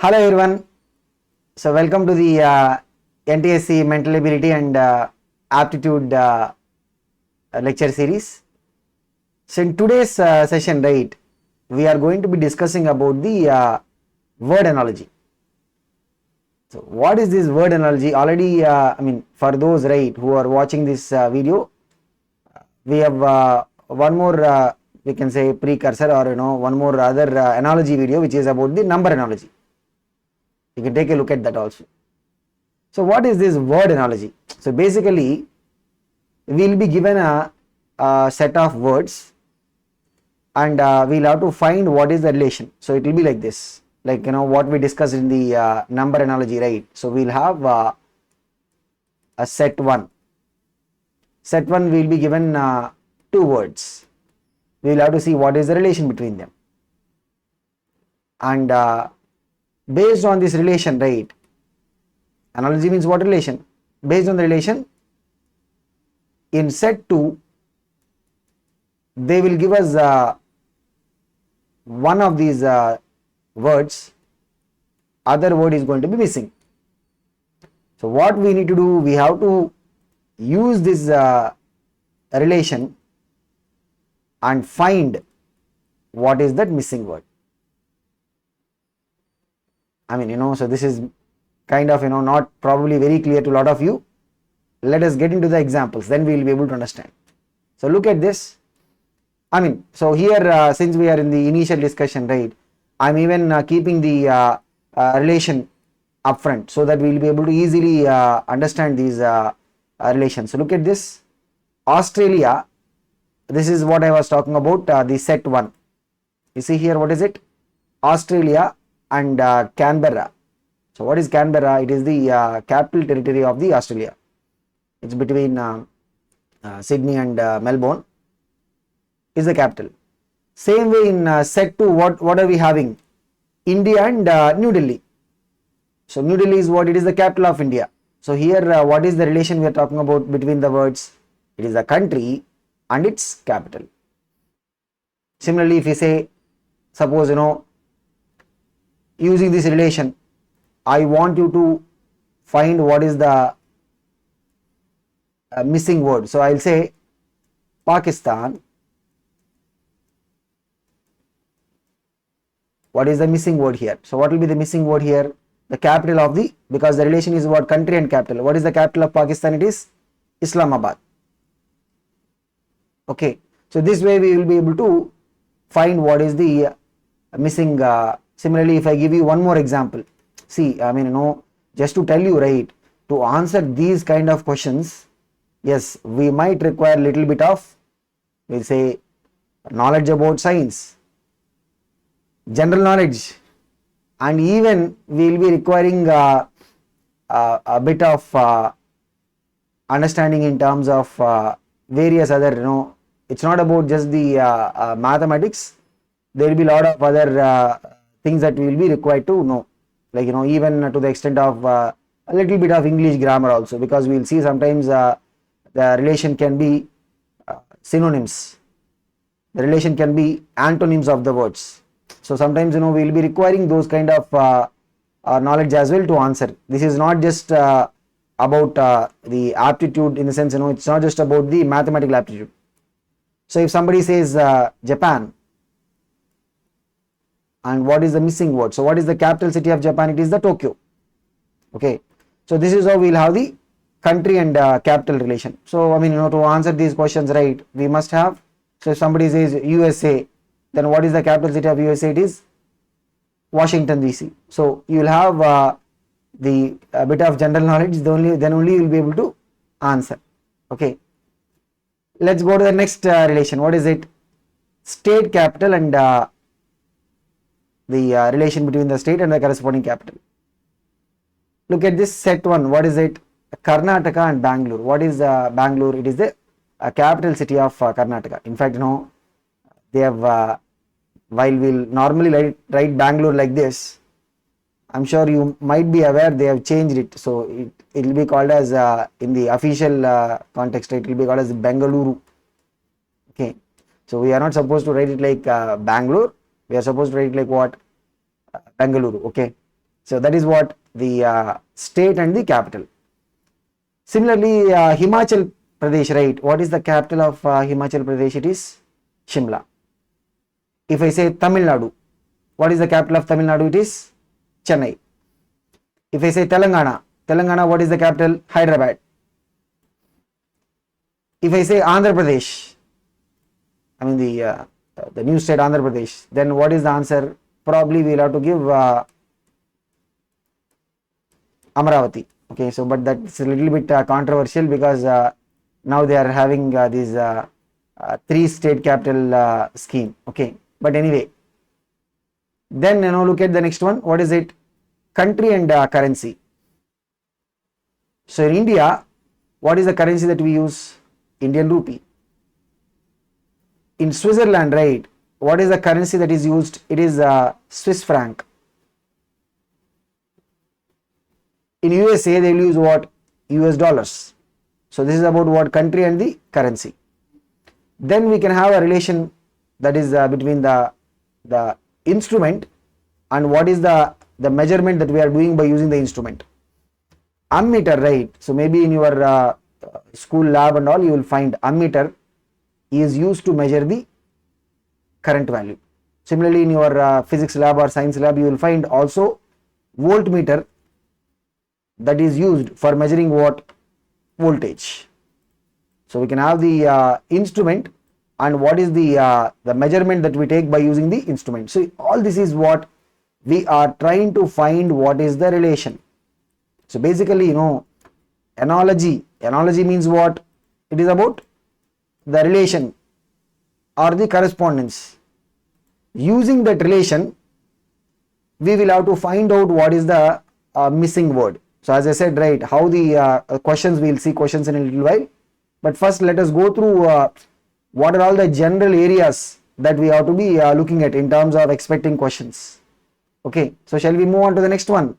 Hello everyone. So welcome to the NTSC Mental Ability and Aptitude lecture series. So in today's session, right, we are going to be discussing about the word analogy. So what is this word analogy? Already, for those right who are watching this video, we have one more we can say precursor or one more other analogy video which is about the number analogy. You can take a look at that also. So what is this word analogy? So basically we will be given a set of words and we'll have to find what is the relation. So it will be like this, like what we discussed in the number analogy, right? So we'll have a set 1. Set 1 will be given 2 words. We'll have to see what is the relation between them. And based on this relation, right? Analogy means what relation? Based on the relation, in set 2, they will give us one of these words, other word is going to be missing. So what we need to do, we have to use this relation and find what is that missing word. So this is kind of not probably very clear to a lot of you. Let us get into the examples, then we will be able to understand. So look at this. So here since we are in the initial discussion, right, I'm even keeping the relation up front so that we will be able to easily understand these relations. So look at this. Australia, this is what I was talking about, the set 1. You see here, what is it? Australia and Canberra. So what is Canberra? It is the capital territory of the Australia. It's between Sydney and Melbourne is the capital. Same way in set 2, what are we having? India and New Delhi. So New Delhi is what? It is the capital of India. So here what is the relation we are talking about between the words? It is a country and its capital. Similarly, if we say, suppose using this relation, I want you to find what is the missing word. So I'll say Pakistan. What is the missing word here? So what will be the missing word here? The capital of the, because the relation is about country and capital. What is the capital of Pakistan? It is Islamabad. Okay. So this way we will be able to find what is the missing. Similarly, if I give you one more example, see, just to tell you, right, to answer these kind of questions, yes, we might require little bit of, we'll say, knowledge about science, general knowledge, and even we will be requiring a bit of understanding in terms of various other, it's not about just the mathematics. There will be a lot of other things that we will be required to know, like even to the extent of a little bit of English grammar also, because we will see sometimes the relation can be synonyms, the relation can be antonyms of the words. So sometimes we will be requiring those kind of knowledge as well to answer. This is not just about the aptitude in the sense, it's not just about the mathematical aptitude. So if somebody says Japan, and what is the missing word? So what is the capital city of Japan? It is the Tokyo. Okay. So this is how we will have the country and capital relation. So to answer these questions, right, we must have, so if somebody says USA, then what is the capital city of USA? It is Washington DC. So you will have the bit of general knowledge, then only you will be able to answer. Okay. Let's go to the next relation. What is it? State capital and the relation between the state and the corresponding capital. Look at this set 1. What is it? Karnataka and Bangalore. What is Bangalore? It is the capital city of Karnataka. In fact, they have, while we'll normally write Bangalore like this, I'm sure you might be aware they have changed it. So it will be called as, in the official context, it will be called as Bengaluru. Okay. So we are not supposed to write it like Bangalore. We are supposed to write it like what? Bengaluru. Okay. So that is what the state and the capital. Similarly, Himachal Pradesh, right? What is the capital of Himachal Pradesh? It is Shimla. If I say Tamil Nadu, what is the capital of Tamil Nadu? It is Chennai. If I say Telangana, Telangana, what is the capital? Hyderabad. If I say Andhra Pradesh, I mean the new state Andhra Pradesh, then what is the answer? Probably we'll have to give Amaravati. Okay, so but that's a little bit controversial because now they are having this 3-state capital scheme. Okay, but anyway, then look at the next one. What is it? Country and currency. So in India, what is the currency that we use? Indian rupee. In Switzerland, right, what is the currency that is used? It is Swiss franc. In USA, they will use what? US dollars. So this is about what? Country and the currency. Then we can have a relation that is between the instrument and what is the measurement that we are doing by using the instrument. Ammeter, right? So maybe in your school lab and all, you will find ammeter is used to measure the current value. Similarly, in your physics lab or science lab, you will find also voltmeter that is used for measuring what? Voltage. So we can have the instrument and what is the measurement that we take by using the instrument. So all this is what we are trying to find, what is the relation. So basically, analogy means what? It is about the relation or the correspondence. Using that relation, we will have to find out what is the missing word. So as I said, right, how the questions, we will see questions in a little while. But first let us go through what are all the general areas that we have to be looking at in terms of expecting questions. Okay, so shall we move on to the next one?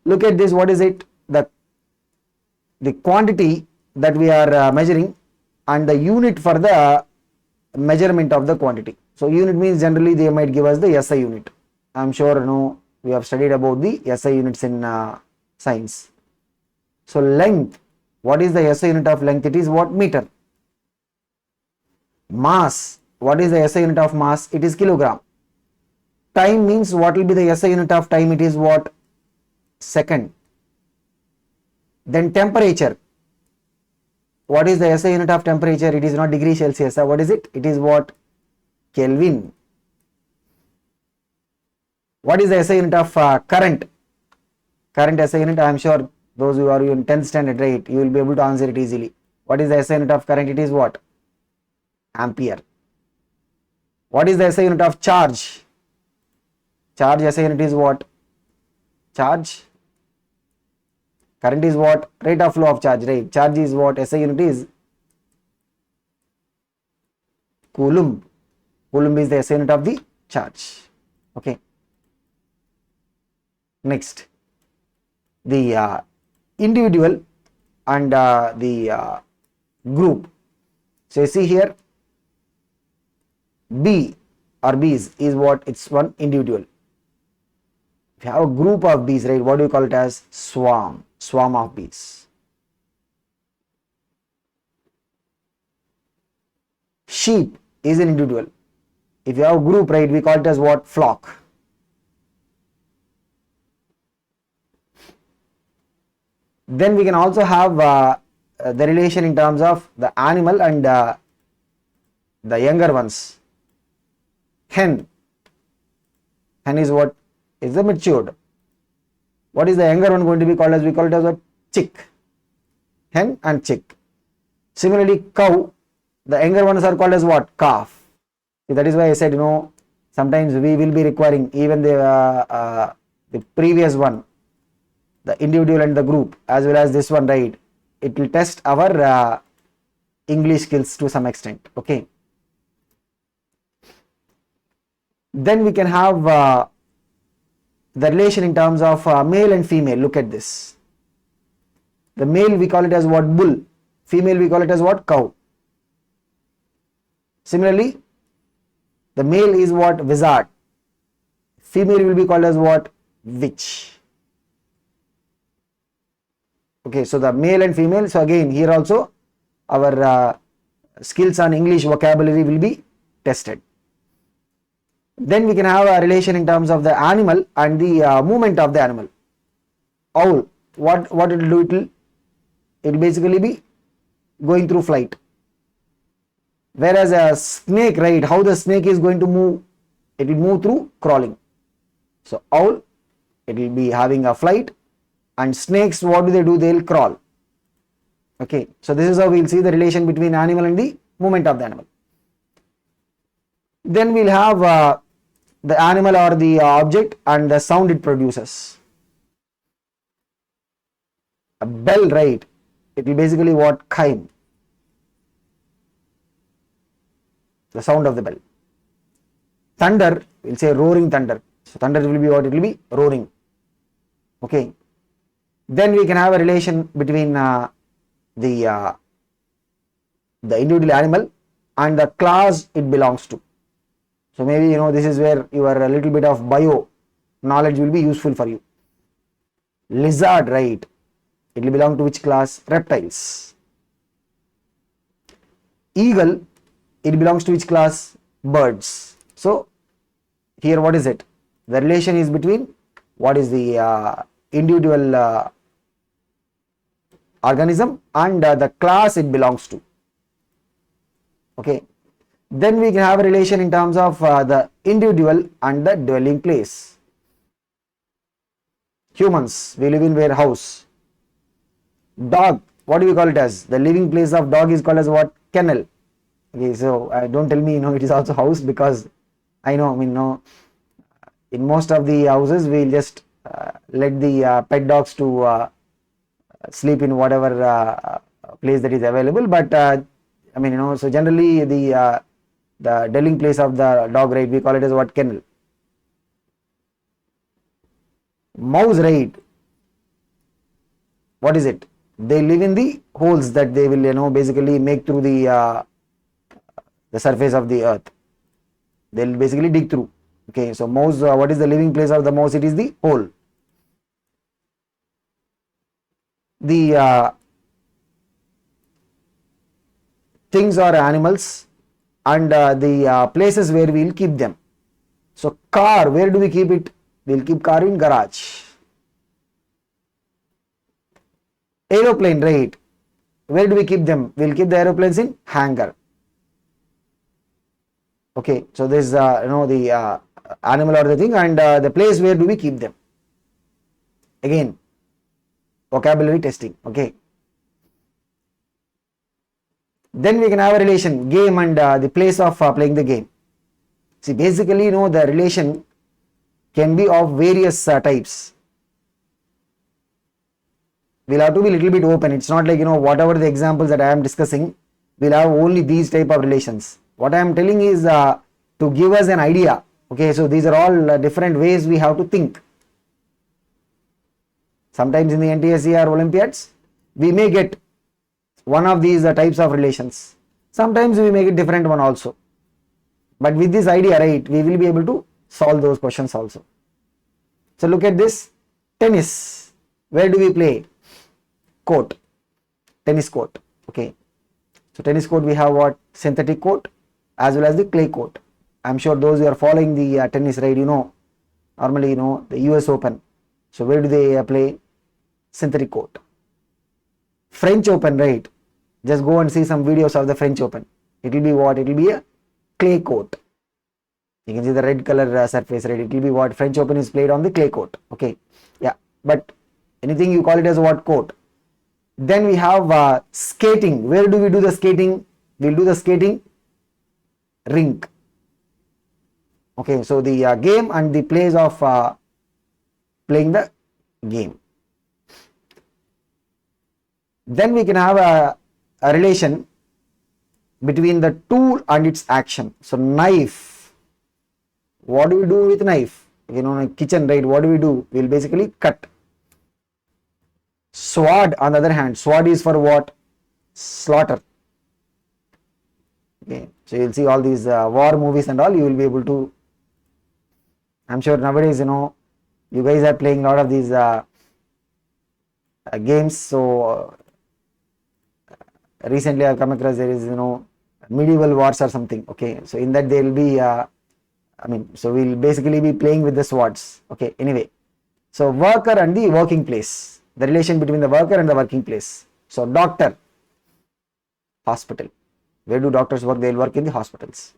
Look at this. What is it? The quantity that we are measuring and the unit for the measurement of the quantity. So unit means generally they might give us the SI unit. I am sure we have studied about the SI units in science. So length, what is the SI unit of length? It is what? Meter. Mass, what is the SI unit of mass? It is kilogram. Time means what will be the SI unit of time? It is what? Second. Then temperature, what is the SI unit of temperature? It is not degree Celsius. What is it? It is what? Kelvin. What is the SI unit of current? Current SI unit, I am sure those who are in 10th standard, right, you will be able to answer it easily. What is the SI unit of current? It is what? Ampere. What is the SI unit of charge? Charge SI unit is what? Charge. Current is what? Rate of flow of charge, right? Charge is what? SI unit is Coulomb. Coulomb is the SI unit of the charge. Okay. Next, the individual and the group. So you see here, bee or bees is what? It's one individual. If you have a group of bees, right, what do you call it as? Swarm. Swarm of bees. Sheep is an individual. If you have a group, right, we call it as what? Flock. Then we can also have the relation in terms of the animal and the younger ones. Hen. Hen is what? Is the matured. What is the younger one going to be called as? We call it as a chick. Hen and chick. Similarly, cow, the younger ones are called as what? Calf. So that is why I said, sometimes we will be requiring even the previous one, the individual and the group, as well as this one, right? It will test our English skills to some extent. Okay. Then we can have the relation in terms of male and female. Look at this. The male we call it as what? Bull. Female we call it as what? Cow. Similarly, the male is what? Wizard. Female will be called as what? which. Okay, so the male and female. So again, here also our skills on English vocabulary will be tested. Then we can have a relation in terms of the animal and the movement of the animal. Owl, what it will do? It will basically be going through flight. Whereas a snake, right, how the snake is going to move? It will move through crawling. So owl, it will be having a flight, and snakes, what do? They will crawl. Okay, so this is how we will see the relation between animal and the movement of the animal. Then we will have the animal or the object and the sound it produces. A bell, right, it will basically what? Chime, the sound of the bell. Thunder, we'll say roaring thunder. So thunder will be what? It will be roaring. Okay. Then we can have a relation between the individual animal and the class it belongs to. So maybe this is where your a little bit of bio knowledge will be useful for you. Lizard, right? It will belong to which class? Reptiles. Eagle, it belongs to which class? Birds. So here what is it? The relation is between what is the individual organism and the class it belongs to. Okay. Then we can have a relation in terms of the individual and the dwelling place. Humans, we live in where? House. Dog, what do we call it as? The living place of dog is called as what? Kennel. Okay, so don't tell me it is also house, because I know, in most of the houses we'll just let the pet dogs to sleep in whatever place that is available, but so generally the dwelling place of the dog, right, we call it as what? Kennel. Mouse, right, what is it? They live in the holes that they will basically make through the surface of the earth. They'll basically dig through. Okay, so mouse, what is the living place of the mouse? It is the hole. The things or animals and the places where we will keep them. So car, where do we keep it? We will keep car in garage. Aeroplane, right, where do we keep them? We will keep the aeroplanes in hangar. Okay, so this is the animal or the thing, and the place where do we keep them? Again, vocabulary testing. Okay. Then we can have a relation, game and the place of playing the game. See, basically the relation can be of various types. We'll have to be a little bit open. It's not like whatever the examples that I am discussing, we'll have only these type of relations. What I am telling is to give us an idea. Okay, so these are all different ways we have to think. Sometimes in the NTSC or Olympiads, we may get one of these types of relations. Sometimes we make a different one also. But with this idea, right, we will be able to solve those questions also. So look at this. Tennis. Where do we play? Court. Tennis court. Okay. So tennis court, we have what? Synthetic court as well as the clay court. I'm sure those who are following the tennis, right, normally the US Open. So where do they play? Synthetic court. French Open, right? Just go and see some videos of the French Open. It will be what? It will be a clay court. You can see the red color surface, right? It will be what? French Open is played on the clay court. Okay. Yeah. But anything you call it as what? Court. Then we have skating. Where do we do the skating? We'll do the skating rink. Okay. So the game and the place of playing the game. Then we can have a relation between the tool and its action. So knife, what do we do with knife? In a kitchen, right, what do we do? We'll basically cut. Sword, on the other hand, sword is for what? Slaughter. Okay, so you'll see all these war movies and all, you will be able to, I'm sure nowadays, You guys are playing a lot of these games. So recently I've come across there is, medieval wars or something. Okay, so in that there will be so we'll basically be playing with the swords. Okay, anyway, so worker and the working place, the relation between the worker and the working place. So doctor, hospital. Where do doctors work? They'll work in the hospitals.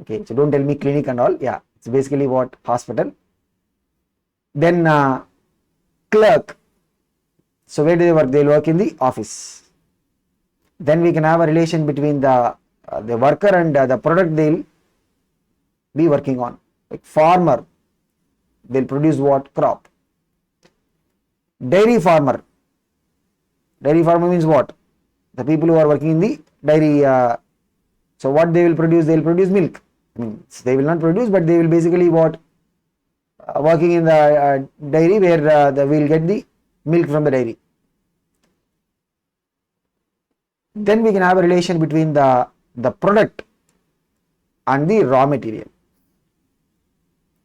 Okay, so don't tell me clinic and all. Yeah, it's basically what? Hospital. Then clerk. So where do they work? They'll work in the office. Then we can have a relation between the worker and the product they'll be working on. Like farmer, they'll produce what? Crop. Dairy farmer. Dairy farmer means what? The people who are working in the dairy. So what they will produce? They will produce milk. They will not produce, but they will basically what? Working in the dairy where we will get the milk from the dairy. Then we can have a relation between the product and the raw material.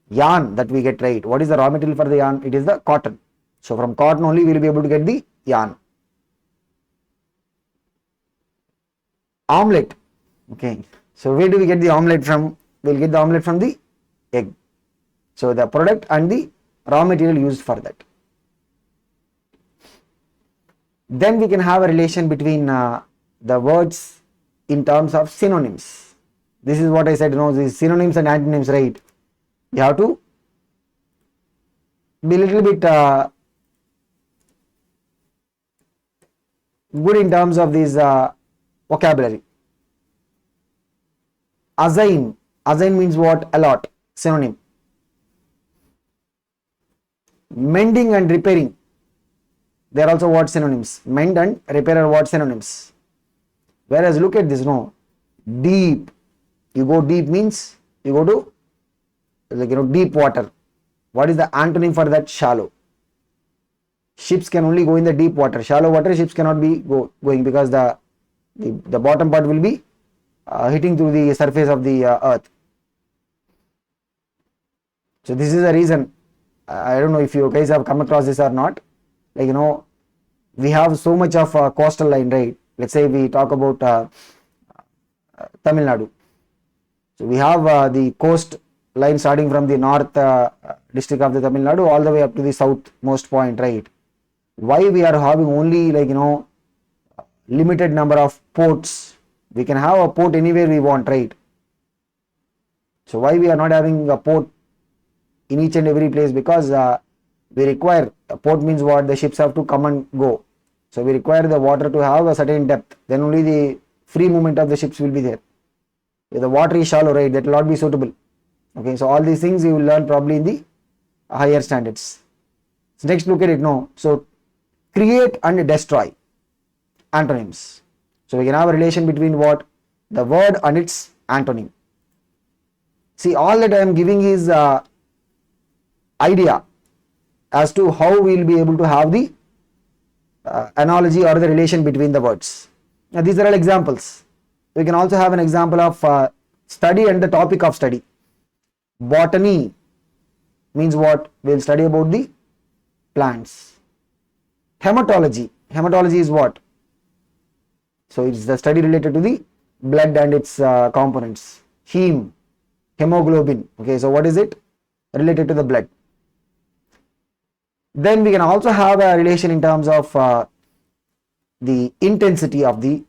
Yarn that we get, right? What is the raw material for the yarn? It is the cotton. So from cotton only we will be able to get the yarn. Omelette. Okay. So where do we get the omelette from? We will get the omelette from the egg. So the product and the raw material used for that. Then we can have a relation between the words in terms of synonyms. This is what I said, these synonyms and antonyms, right? You have to be a little bit good in terms of this vocabulary. Assign. Assign means what? Allot. Synonym. Mending and repairing. They are also what? Synonyms. Mend and repair are what? Synonyms. Whereas look at this, deep. You go deep means you go to deep water. What is the antonym for that? Shallow. Ships can only go in the deep water. Shallow water ships cannot be going because the bottom part will be hitting through the surface of the earth. So this is the reason. I don't know if you guys have come across this or not. We have so much of coastal line, right? Let's say we talk about Tamil Nadu. So we have the coast line starting from the north district of the Tamil Nadu all the way up to the southmost point, right? Why we are having only limited number of ports? We can have a port anywhere we want, right? So why we are not having a port in each and every place? Because we require, a port means what? The ships have to come and go. So we require the water to have a certain depth. Then only the free movement of the ships will be there. If the water is shallow, right, that will not be suitable. Okay, so all these things you will learn probably in the higher standards. So next look at it. So create and destroy. Antonyms. So we can have a relation between what? The word and its antonym. See, all that I am giving is idea as to how we will be able to have the analogy or the relation between the words. Now these are all examples. We can also have an example of study and the topic of study. Botany means what? We will study about the plants. Hematology. Hematology is what? So it is the study related to the blood and its components. Hemoglobin. Okay, so what is it? Related to the blood. Then we can also have a relation in terms of the intensity of the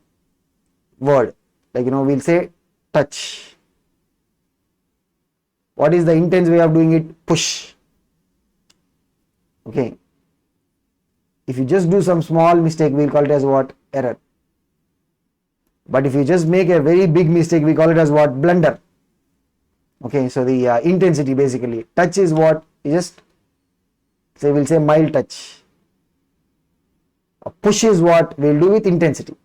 word. We'll say touch. What is the intense way of doing it? Push. Okay. If you just do some small mistake, we'll call it as what? Error. But if you just make a very big mistake, we call it as what? Blunder. Okay, so the intensity basically. Touch is what? You just say, we'll say mild touch. A push is what? We'll do with intensity.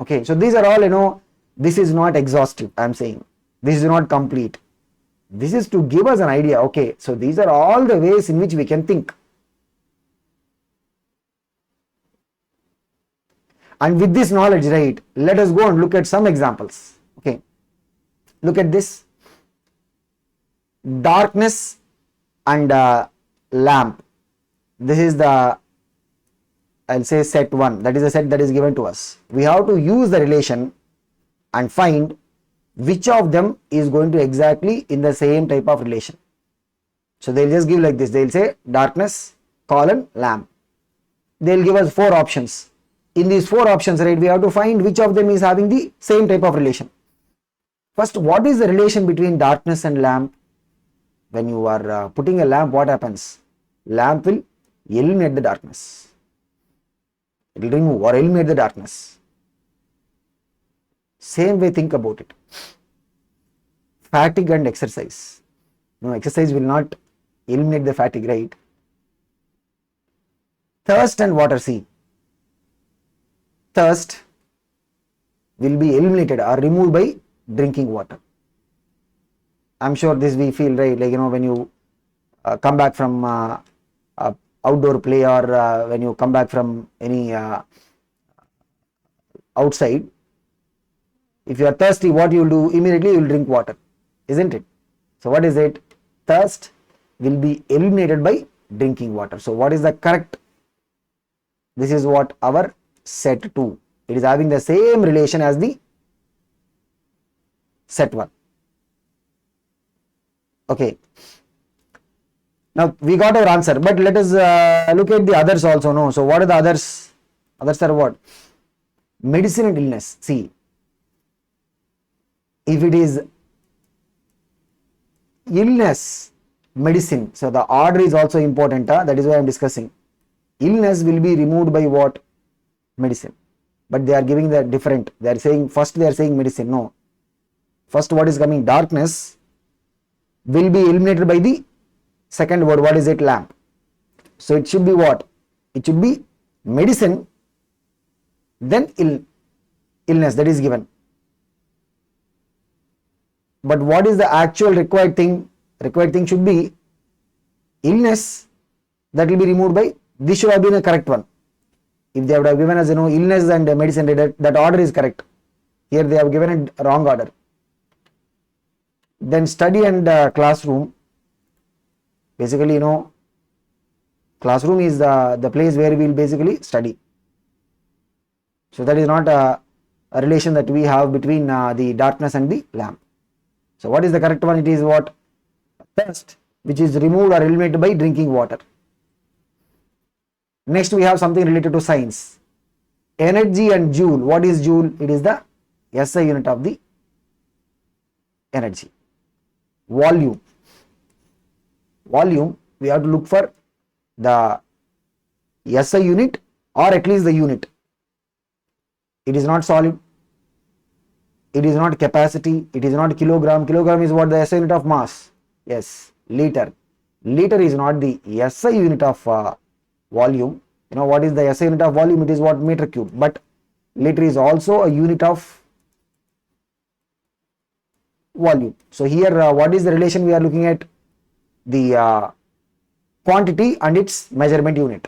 Okay, so these are all, this is not exhaustive, I'm saying. This is not complete. This is to give us an idea. Okay, so these are all the ways in which we can think. And with this knowledge, right, let us go and look at some examples. Okay, look at this. Darkness and lamp. This is the, I'll say, set 1. That is the set that is given to us. We have to use the relation and find which of them is going to exactly in the same type of relation. So they'll just give like this. They'll say darkness, colon, lamp. They'll give us 4 options. In these 4 options, right, we have to find which of them is having the same type of relation. First, what is the relation between darkness and lamp? When you are putting a lamp, what happens? Lamp will eliminate the darkness. It will remove or eliminate the darkness. Same way, think about it. Fatigue and exercise. No, exercise will not eliminate the fatigue, right? Thirst and water. See, thirst will be eliminated or removed by drinking water. I'm sure this we feel, right? Like, when you come back from outdoor play, or when you come back from any outside, if you are thirsty, what you will do? Immediately you will drink water, isn't it? So what is it? Thirst will be eliminated by drinking water. So what is the correct? This is what our set 2. It is having the same relation as the set 1. Okay. Now we got our answer, but let us look at the others also. No. So what are the others? Others are what? Medicine and illness. See, if it is illness, medicine, so the order is also important. That is why I am discussing. Illness will be removed by what? Medicine. But they are giving the different. They are saying first, they are saying medicine. No. First, what is coming? Darkness will be eliminated by the second word. What is it? Lamp. So it should be what? It should be medicine, then illness, that is given. But what is the actual required thing? Required thing should be illness, that will be removed by, this should have been a correct one. If they would have given us, illness and medicine, that order is correct. Here they have given a wrong order. Then study and classroom. Basically, classroom is the place where we will basically study. So that is not a relation that we have between the darkness and the lamp. So what is the correct one? It is what? Thirst, which is removed or eliminated by drinking water. Next, we have something related to science. Energy and joule. What is joule? It is the SI unit of the energy. Volume. Volume, we have to look for the SI unit or at least the unit. It is not solid. It is not capacity. It is not kilogram. Kilogram is what? The SI unit of mass. Yes. Liter. Liter is not the SI unit of volume. What is the SI unit of volume? It is what? Meter cube. But liter is also a unit of volume. So here what is the relation we are looking at? The quantity and its measurement unit.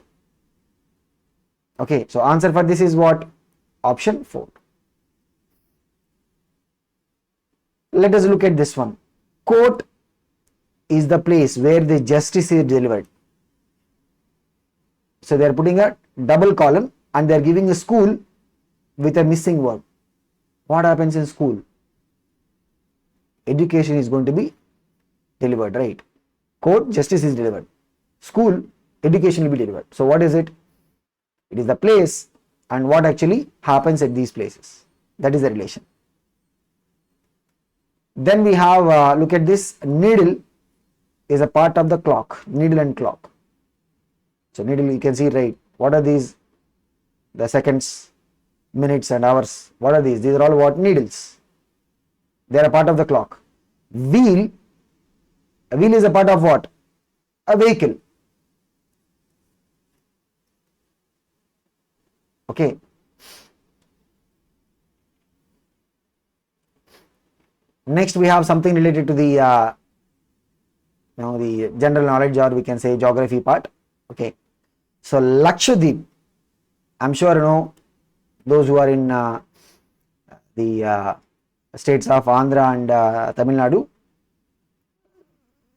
Okay, so answer for this is what? Option 4. Let us look at this one. Court is the place where the justice is delivered. So they are putting a double column and they are giving a school with a missing word. What happens in school? Education is going to be delivered, right? Court, justice is delivered. School, education will be delivered. So what is it? It is the place and what actually happens at these places. That is the relation. Then we have, look at this, needle is a part of the clock, needle and clock. So needle, you can see, right? What are these? The seconds, minutes and hours. What are these? These are all what? Needles. They are a part of the clock. Wheel, a wheel is a part of what? A vehicle. Okay. Next, we have something related to the the general knowledge, or we can say geography part. Okay. So Lakshadweep, I'm sure those who are in the states of Andhra and Tamil Nadu,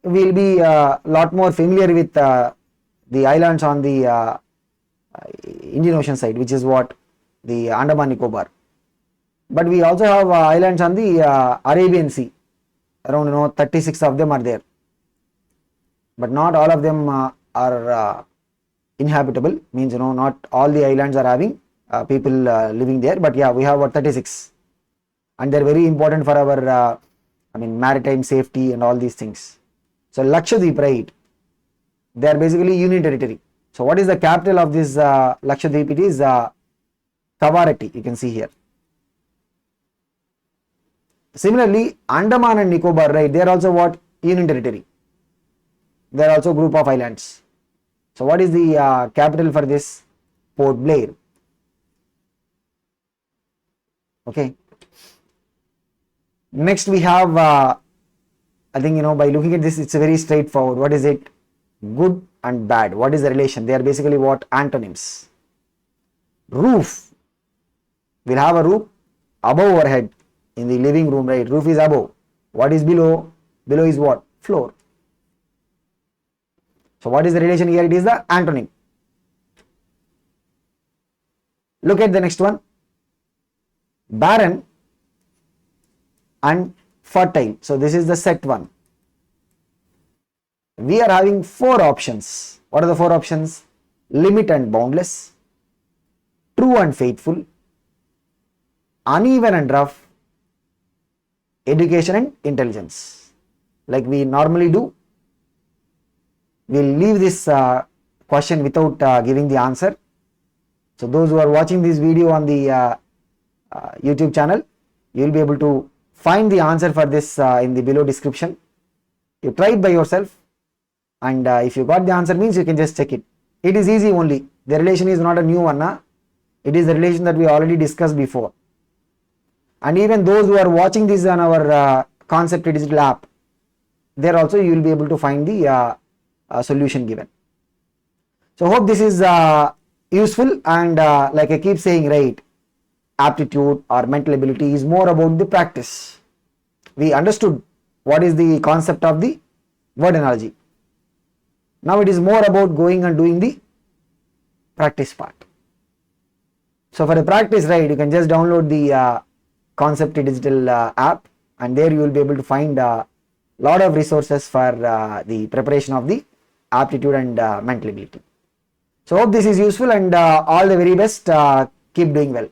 we'll be a lot more familiar with the islands on the Indian Ocean side, which is what the Andaman Nicobar. But we also have islands on the Arabian Sea. Around 36 of them are there. But not all of them are inhabitable. Means not all the islands are having people living there. But yeah, we have 36, and they're very important for our maritime safety and all these things. So Lakshadweep, right? They are basically union territory. So what is the capital of this Lakshadweep? It is Kavaratti. You can see here. Similarly, Andaman and Nicobar, right? They are also what? Union territory. They are also group of islands. So what is the capital for this? Port Blair. Okay. Next we have, I think by looking at this, it's very straightforward. What is it? Good and bad. What is the relation? They are basically what? Antonyms. Roof. We'll have a roof above our head in the living room, right? Roof is above. What is below? Below is what? Floor. So what is the relation here? It is the antonym. Look at the next one. Barren and fertile. So this is the set one. We are having 4 options. What are the 4 options? Limit and boundless, true and faithful, uneven and rough, education and intelligence. Like we normally do, we'll leave this question without giving the answer. So those who are watching this video on the YouTube channel, you will be able to find the answer for this in the below description. You try it by yourself, and if you got the answer, means you can just check it. It is easy only. The relation is not a new one. It is the relation that we already discussed before. And even those who are watching this on our Concept Digital app, there also you will be able to find the solution given. So hope this is useful, and like I keep saying, right, aptitude or mental ability is more about the practice. We understood what is the concept of the word analogy. Now it is more about going and doing the practice part. So for the practice, right, you can just download the Concept Digital app, and there you will be able to find a lot of resources for the preparation of the aptitude and mental ability. So hope this is useful, and all the very best. Keep doing well.